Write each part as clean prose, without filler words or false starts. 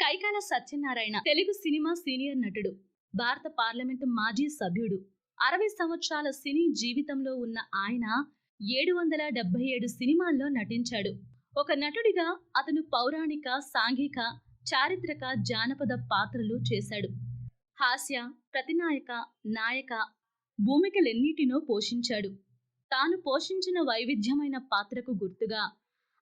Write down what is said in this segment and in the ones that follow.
Kaikala Satyanarayana Telugu cinema senior నటుడు, భారత parliament మాజీ సభ్యుడు. 60 సంవత్సరాల సినీ జీవితంలో ఉన్న ఆయన 777 సినిమాల్లో నటించాడు. ఒక నటుడిగా అతను పౌరాణిక, సాంఘిక, చారిత్రక, జానపద పాత్రలు చేశాడు. హాస్య, ప్రతినాయక, నాయక భూమికలెన్నిటినో పోషించాడు. తాను పోషించిన వైవిధ్యమైన పాత్రకు గుర్తుగా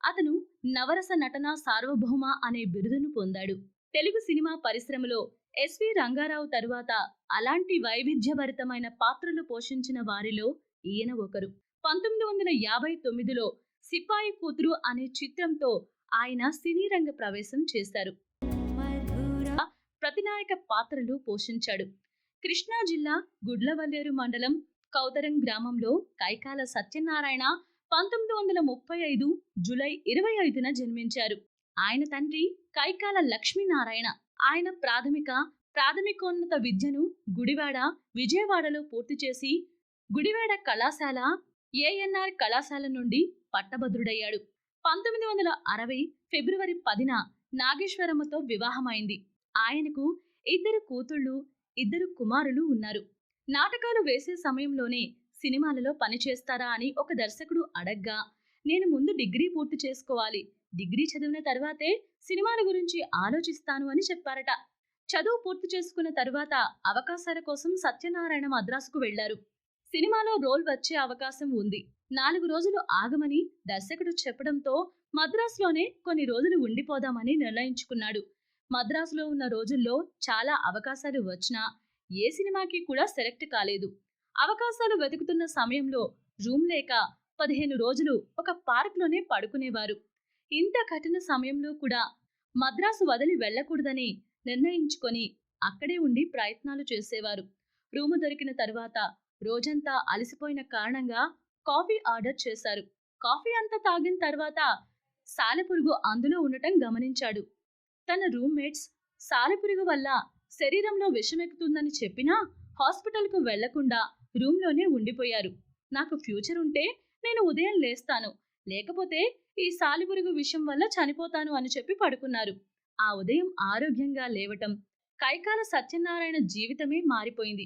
అతను నవరస నటన సార్వభౌమ అనే బిరుదును పొందాడు. తెలుగు సినిమా పరిశ్రమలో ఎస్వి రంగారావు తరువాత అలాంటి వైవిధ్యభరితమైన పాత్రలు పోషించిన వారిలో ఈయన ఒకరు. 1959లో సిపాయి కూతురు అనే చిత్రంతో ఆయన సినీ రంగ ప్రవేశం చేశారు. ప్రతినాయక పాత్రలు పోషించాడు. కృష్ణా జిల్లా గుడ్లవల్లేరు మండలం కౌతరం గ్రామంలో కైకాల సత్యనారాయణ 1935 జూలై 25న జన్మించారు. ఆయన తండ్రి కైకాల లక్ష్మీనారాయణ. ఆయన ప్రాథమికోన్నత విద్యను గుడివాడ, విజయవాడలో పూర్తి చేసి గుడివాడ కళాశాల, ఏఎన్ఆర్ కళాశాల నుండి పట్టభద్రుడయ్యాడు. 1960 ఫిబ్రవరి 10న నాగేశ్వరమ్మతో వివాహమైంది. ఆయనకు 2 కూతుళ్ళు, 2 కుమారులు ఉన్నారు. నాటకాలు వేసే సమయంలోనే సినిమాలలో పనిచేస్తారా అని ఒక దర్శకుడు అడగ్గా, నేను ముందు డిగ్రీ పూర్తి చేసుకోవాలి, డిగ్రీ చదివిన తర్వాతే సినిమాల గురించి ఆలోచిస్తాను అని చెప్పారట. చదువు పూర్తి చేసుకున్న తర్వాత అవకాశాల కోసం సత్యనారాయణ మద్రాసుకు వెళ్లారు. సినిమాలో రోల్ వచ్చే అవకాశం ఉంది, 4 రోజులు ఆగమని దర్శకుడు చెప్పడంతో మద్రాసులోనే కొన్ని రోజులు ఉండిపోదామని నిర్ణయించుకున్నాడు. మద్రాసులో ఉన్న రోజుల్లో చాలా అవకాశాలు వచ్చినా ఏ సినిమాకి కూడా సెలెక్ట్ కాలేదు. అవకాశాలు వెతుకుతున్న సమయంలో రూమ్ లేక 15 రోజులు ఒక పార్క్లోనే పడుకునేవారు. ఇంత కఠిన సమయంలో కూడా మద్రాసు వదిలి వెళ్లకూడదని నిర్ణయించుకొని అక్కడే ఉండి ప్రయత్నాలు చేసేవారు. రూము దొరికిన తర్వాత రోజంతా అలసిపోయిన కారణంగా కాఫీ ఆర్డర్ చేశారు. కాఫీ అంతా తాగిన తర్వాత సాలెపురుగు అందులో ఉండటం గమనించాడు. తన రూమ్మేట్స్ సాలెపురుగు వల్ల శరీరంలో విషమెక్కుతుందని చెప్పినా హాస్పిటల్కు వెళ్లకుండా రూమ్లోనే ఉండిపోయారు. నాకు ఫ్యూచర్ ఉంటే నేను ఉదయం లేస్తాను, లేకపోతే ఈ సాలెపురుగు విషం వల్ల చనిపోతాను అని చెప్పి పడుకున్నారు. ఆ ఉదయం ఆరోగ్యంగా లేవటం కైకాల సత్యనారాయణ జీవితమే మారిపోయింది.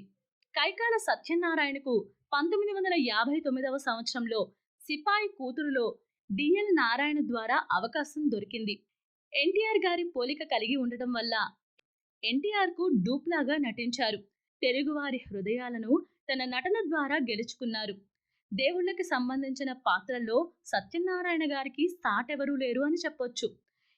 కైకాల సత్యనారాయణకు 1959వ సంవత్సరంలో సిపాయి కూతురులో డిఎల్ నారాయణ ద్వారా అవకాశం దొరికింది. ఎన్టీఆర్ గారి పోలిక కలిగి ఉండటం వల్ల ఎన్టీఆర్కు డూప్లాగా నటించారు. తెలుగువారి హృదయాలను తన నటన ద్వారా గెలుచుకున్నారు. దేవుళ్ళకి సంబంధించిన పాత్రల్లో సత్యనారాయణ గారికి సాటెవరూ లేరు అని చెప్పొచ్చు.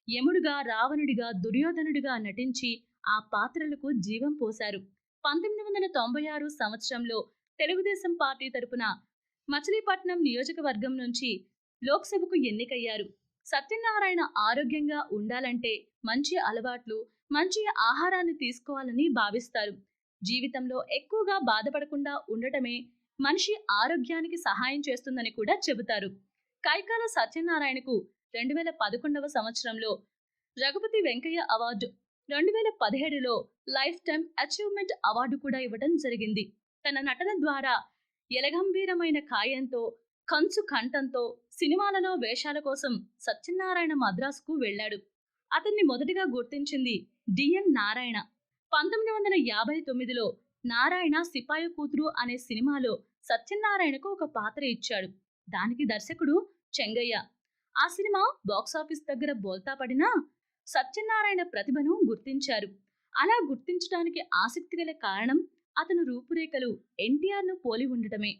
యముడుగా, రావణుడిగా, దుర్యోధనుడిగా నటించి ఆ పాత్రలకు జీవం పోశారు. 1996 సంవత్సరంలో తెలుగుదేశం పార్టీ తరపున మచిలీపట్నం నియోజకవర్గం నుంచి లోక్సభకు ఎన్నికయ్యారు. సత్యనారాయణ ఆరోగ్యంగా ఉండాలంటే మంచి అలవాట్లు, మంచి ఆహారాన్ని తీసుకోవాలని భావిస్తారు. జీవితంలో ఎక్కువగా బాధపడకుండా ఉండటమే మనిషి ఆరోగ్యానికి సహాయం చేస్తుందని కూడా చెబుతారు. కైకాల సత్యనారాయణకు 2011వ సంవత్సరంలో రఘుపతి వెంకయ్య అవార్డు, 2017లో లైఫ్ టైమ్ అచీవ్మెంట్ అవార్డు కూడా ఇవ్వడం జరిగింది. తన నటన ద్వారా ఎలగంభీరమైన కాయంతో, కంచు కంఠంతో సినిమాలలో వేషాల కోసం సత్యనారాయణ మద్రాసుకు వెళ్లాడు. అతన్ని మొదటిగా గుర్తించింది డిఎన్ నారాయణ. 1959లో నారాయణ సిపాయి కూతురు అనే సినిమాలో సత్యనారాయణకు ఒక పాత్ర ఇచ్చాడు. దానికి దర్శకుడు చెంగయ్య. ఆ సినిమా బాక్సాఫీస్ దగ్గర బోల్తా పడినా సత్యనారాయణ ప్రతిభను గుర్తించారు. అలా గుర్తించడానికి ఆసక్తి గల కారణం అతను రూపురేఖలు ఎన్టీఆర్ను పోలి ఉండటమే.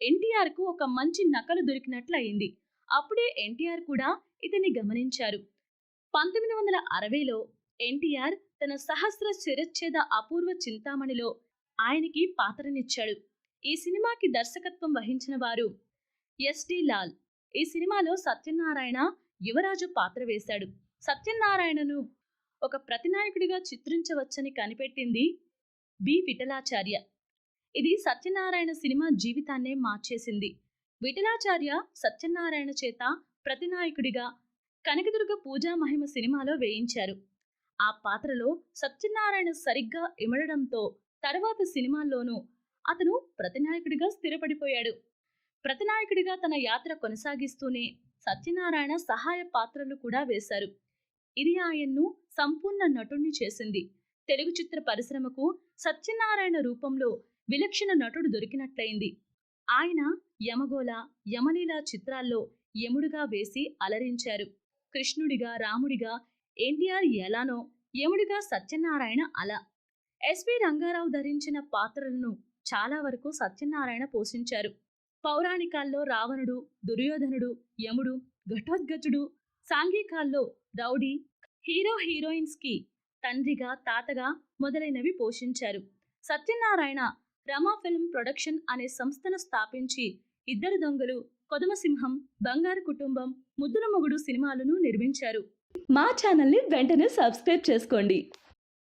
ఎన్టీఆర్కు ఒక మంచి నకలు దొరికినట్లు అయింది. అప్పుడే ఎన్టీఆర్ కూడా ఇతన్ని గమనించారు. 1960లో ఎన్టీఆర్ తన సహస్ర శిరచ్ఛేద అపూర్వ చింతామణిలో ఆయనకి పాత్రనిచ్చాడు. ఈ సినిమాకి దర్శకత్వం వహించిన వారు ఎస్డి లాల్. ఈ సినిమాలో సత్యనారాయణ యువరాజు పాత్ర వేశాడు. సత్యనారాయణను ఒక ప్రతినాయకుడిగా చిత్రించవచ్చని కనిపెట్టింది బి విఠలాచార్య. ఇది సత్యనారాయణ సినిమా జీవితాన్నే మార్చేసింది. విఠలాచార్య సత్యనారాయణ చేత ప్రతినాయకుడిగా కనకదుర్గ పూజా మహిమ సినిమాలో వేయించారు. ఆ పాత్రలో సత్యనారాయణ సరిగ్గా ఇమడడంతో తర్వాత సినిమాల్లోనూ అతను ప్రతినాయకుడిగా స్థిరపడిపోయాడు. ప్రతినాయకుడిగా తన యాత్ర కొనసాగిస్తూనే సత్యనారాయణ సహాయ పాత్రలు కూడా వేశారు. ఇది ఆయన్ను సంపూర్ణ నటుణ్ణి చేసింది. తెలుగు చిత్ర పరిశ్రమకు సత్యనారాయణ రూపంలో విలక్షణ నటుడు దొరికినట్లయింది. ఆయన యమగోళ, యమలీల చిత్రాల్లో యముడుగా వేసి అలరించారు. కృష్ణుడిగా, రాముడిగా ఎన్టీఆర్ ఎలానో, యముడిగా సత్యనారాయణ అలా. ఎస్వి రంగారావు ధరించిన పాత్రలను చాలా వరకు సత్యనారాయణ పోషించారు. పౌరాణికాల్లో రావణుడు, దుర్యోధనుడు, యముడు, ఘటోత్కచుడు, సాంఘికాల్లో రౌడీ, హీరోయిన్స్ కి తండ్రిగా, తాతగా మొదలైనవి పోషించారు. సత్యనారాయణ రమా ఫిల్మ్ ప్రొడక్షన్ అనే సంస్థను స్థాపించి ఇద్దరు దొంగలు, కొదమసింహం, బంగారు కుటుంబం, ముద్దుల మొగుడు సినిమాలను నిర్మించారు. మా ఛానల్ని వెంటనే సబ్స్క్రైబ్ చేసుకోండి.